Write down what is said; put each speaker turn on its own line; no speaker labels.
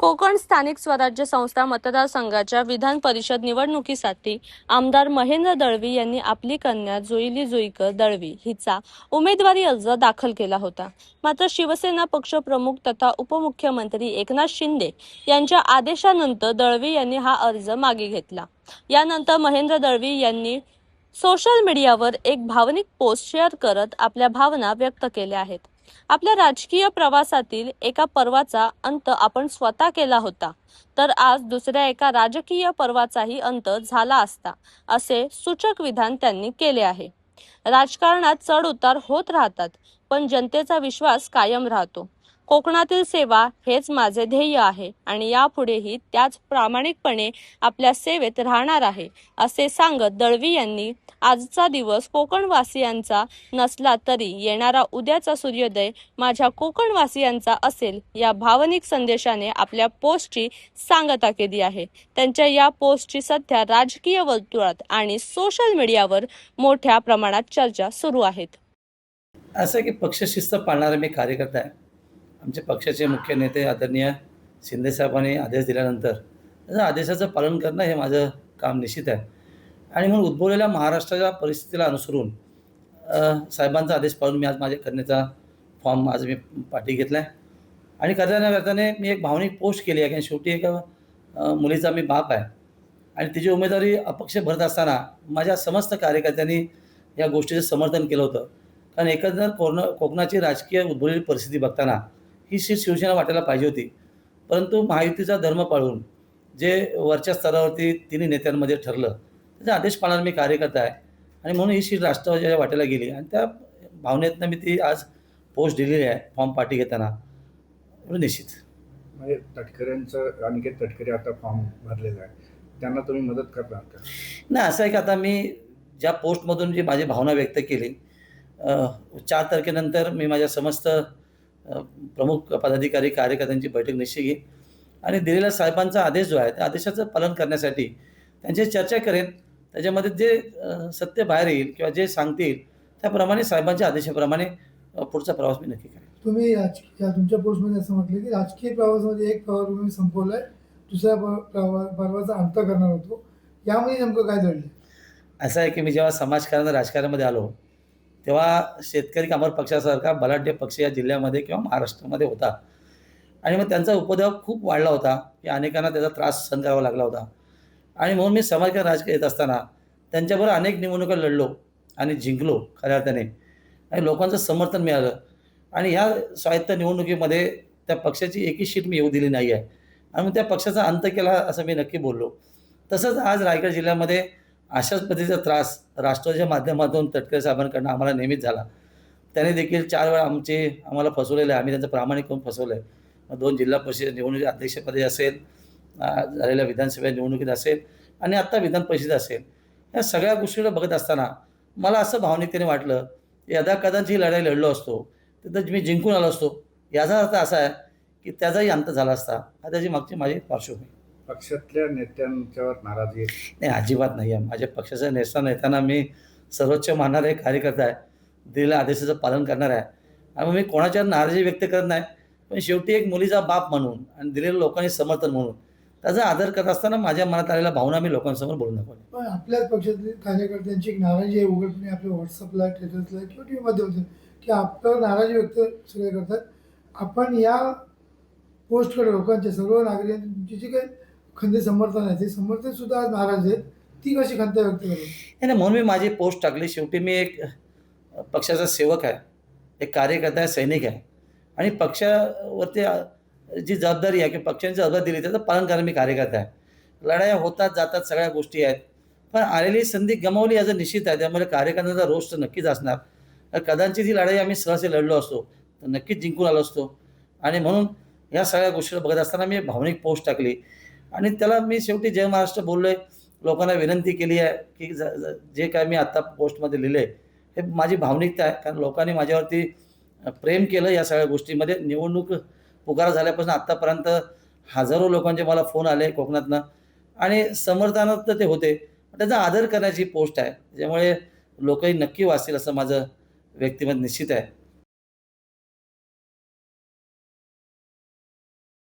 कोकण स्थानिक स्वराज्य संस्था मतदारसंघाच्या विधान परिषद निवडणुकीसाठी आमदार महेंद्र दळवी यांनी आपली कन्या जोईली जोईकर दळवी हिचा उमेदवारी अर्ज दाखल केला होता. मात्र शिवसेना पक्षप्रमुख तथा उपमुख्यमंत्री एकनाथ शिंदे यांच्या आदेशानंतर दळवी यांनी हा अर्ज मागे घेतला. यानंतर महेंद्र दळवी यांनी सोशल मीडियावर एक भावनिक पोस्ट शेअर करत आपल्या भावना व्यक्त केल्या आहेत. आपल्या राजकीय प्रवासातील एका पर्वाचा अंत आपण स्वतः केला होता, तर आज दुसऱ्या एका राजकीय पर्वाचाही अंत झाला असता, असे सूचक विधान त्यांनी केले आहे. राजकारणात चढ उतार होत राहतात, पण जनतेचा विश्वास कायम राहतो. कोकणातील सेवा हेच माझे ध्येय आहे आणि यापुढेही त्याच प्रामाणिकपणे आपल्या सेवेत राहणार आहे, असे सांगत दळवी यांनी आजचा दिवस कोकणवासियांचा नसला तरी येणारा उद्याचा सूर्योदय माझ्या कोकणवासियांचा असेल या भावनिक संदेशाने आपल्या पोस्टची सांगता केली आहे. त्यांच्या या पोस्टची सध्या राजकीय वर्तुळात आणि सोशल मीडियावर मोठ्या प्रमाणात चर्चा सुरू आहेत.
असं की पक्षशिस्त पाळणारा मी कार्यकर्ता आहे. आमच्या पक्षाचे मुख्य नेते आदरणीय शिंदेसाहेबांनी आदेश दिल्यानंतर त्या आदेशाचं पालन करणं हे माझं काम निश्चित आहे. आणि म्हणून उद्भवलेल्या महाराष्ट्राच्या परिस्थितीला अनुसरून साहेबांचा आदेश पाळून मी आज माझ्या कन्येचा फॉर्म आज मी पाठी घेतला आहे. आणि करताना मी एक भावनिक पोस्ट केली आहे, कारण शेवटी एका मुलीचा मी बाप आहे आणि तिची उमेदवारी अपक्ष भरत असताना माझ्या समस्त कार्यकर्त्यांनी या गोष्टीचं समर्थन केलं होतं. कारण एकंदर कोकणाची राजकीय उद्भवलेली परिस्थिती बघताना ही सीट शिवसेना वाटायला पाहिजे होती, परंतु महायुतीचा धर्म पाळून जे वरच्या स्तरावरती तिन्ही नेत्यांमध्ये ठरलं त्याचा आदेश पाळणारा मी कार्यकर्ता आहे. आणि म्हणून ही सीट राष्ट्रवादीच्या वाट्याला गेली आणि त्या भावनेतनं मी ती आज पोस्ट दिलेली आहे फॉर्म पाठी घेताना. निश्चित
म्हणजे तटकऱ्यांचं अनिकेत तटकरे आता फॉर्म भरलेला आहे, त्यांना तुम्ही मदत करणार का?
नाही, असं आहे की आता मी ज्या पोस्टमधून जी माझी भावना व्यक्त केली 4 तारखेनंतर मी माझ्या समस्त प्रमुख पदाधिकारी कार्यकर्त्यांची बैठक निश्चित घेईन आणि दिलेला साहेबांचा आदेश जो आहे त्या आदेशाचं पालन करण्यासाठी त्यांची चर्चा करेन. त्याच्यामध्ये जे सत्य बाहेर येईल किंवा जे सांगतील त्याप्रमाणे साहेबांच्या आदेशाप्रमाणे पुढचा प्रवास मी नक्की करेन.
तुम्ही तुमच्या पोस्टमध्ये असं म्हटलं की राजकीय प्रवासामध्ये एक प्रवाह तुम्ही संपवलाय, दुसऱ्या पर्वाचा अंत करणार होतो. यामध्ये नेमकं काय घडलं?
असं आहे की मी जेव्हा समाजकारण राजकारणामध्ये आलो तेव्हा शेतकरी कामगार पक्षासारखा बलाढ्य पक्ष या जिल्ह्यामध्ये किंवा महाराष्ट्रामध्ये होता आणि मग त्यांचा उपद्रव खूप वाढला होता की अनेकांना त्याचा त्रास सहन करावा लागला होता. आणि म्हणून मी समाजकारण राजकीय येत असताना त्यांच्याबरोबर अनेक निवडणुका लढलो आणि जिंकलो खऱ्या अर्थाने आणि लोकांचं समर्थन मिळालं. आणि ह्या स्वायत्त निवडणुकीमध्ये त्या पक्षाची एकही सीट मी येऊ दिली नाही आहे आणि मग त्या पक्षाचा अंत केला असं मी नक्की बोललो. तसंच आज रायगड जिल्ह्यामध्ये अशाच पद्धतीचा त्रास राष्ट्रवादीच्या माध्यमातून तटकरे साहेबांकडून आम्हाला नेहमीच झाला. त्याने देखील 4 वेळा आम्हाला फसवलेलं आहे. आम्ही त्यांचं प्रामाणिक करून फसवलं आहे. 2 जिल्हा परिषद निवडणुकीत अध्यक्षपदी असेल, झालेल्या विधानसभा निवडणुकीत असेल आणि आत्ता विधान परिषद असेल, या सगळ्या गोष्टीकडे बघत असताना मला असं भावनिकतेने वाटलं की यदाकदाची लढाई लढलो असतो तिथं मी जिंकून आलो असतो. याचा अर्थ असा आहे की त्याचाही अंत झाला असता. हा त्याची मागची माझी पार्श्वभूमी.
पक्षातल्या नेत्यांच्यावर नाराजी आहे?
नाही, अजिबात नाही आहे. माझ्या पक्षाचा नेताना मी सर्वोच्च मानणारा एक कार्यकर्ता आहे, दिलेल्या आदेशाचं पालन करणार आहे आणि मी कोणाच्यावर नाराजी व्यक्त करत नाही. पण शेवटी एक मुलीचा बाप म्हणून आणि दिलेल्या लोकांनी समर्थन म्हणून त्याचा आदर करत असताना माझ्या मनात आलेल्या भावना मी लोकांसमोर बोलून दाखवल्या.
पण आपल्याच पक्षातील कार्यकर्त्यांची एक नाराजी आहे उघडपणे आपल्या व्हॉट्सअपला, स्टेटसला किंवा टी व्हीमध्ये होते की आपल्यावर नाराजी व्यक्त सगळे करतात. आपण या पोस्टकडे लोकांच्या सर्व नागरिकांची जी काही खंदे समर्थन आहे ते समर्थन सुद्धा आज नाराज आहेत, ती कशी खंत व्यक्त करेल?
नाही, म्हणून मी माझी पोस्ट टाकली. शेवटी मी एक पक्षाचा सेवक आहे, एक कार्यकर्ता आहे, सैनिक आहे आणि पक्षावरती जी जबाबदारी आहे किंवा पक्षांची जबाबदारी दिली त्याचं पालन करायला मी कार्यकर्ता आहे. लढाया होतात जातात, सगळ्या गोष्टी आहेत, पण आलेली संधी गमावली याचं निश्चित आहे. त्यामुळे कार्यकर्त्यांचा रोष तर नक्कीच असणार. कदाचित ही लढाई आम्ही सहसा लढलो असतो तर नक्कीच जिंकून आलो असतो. आणि म्हणून या सगळ्या गोष्टी बघत असताना मी भावनिक पोस्ट टाकली आणि त्याला मी शेवटी जय महाराष्ट्र बोललो आहे. लोकांना विनंती केली आहे की जे काय मी आत्ता पोस्टमध्ये लिहिलं आहे हे माझी भावनिकता आहे, कारण लोकांनी माझ्यावरती प्रेम केलं. या सगळ्या गोष्टीमध्ये निवडणूक पुकारा झाल्यापासून आत्तापर्यंत हजारो लोकांचे मला फोन आले कोकणातनं आणि समर्थनात ते होते. त्याचा आदर करण्याची पोस्ट आहे, त्याच्यामुळे लोकही नक्की वाचतील असं माझं व्यक्तिमत निश्चित आहे.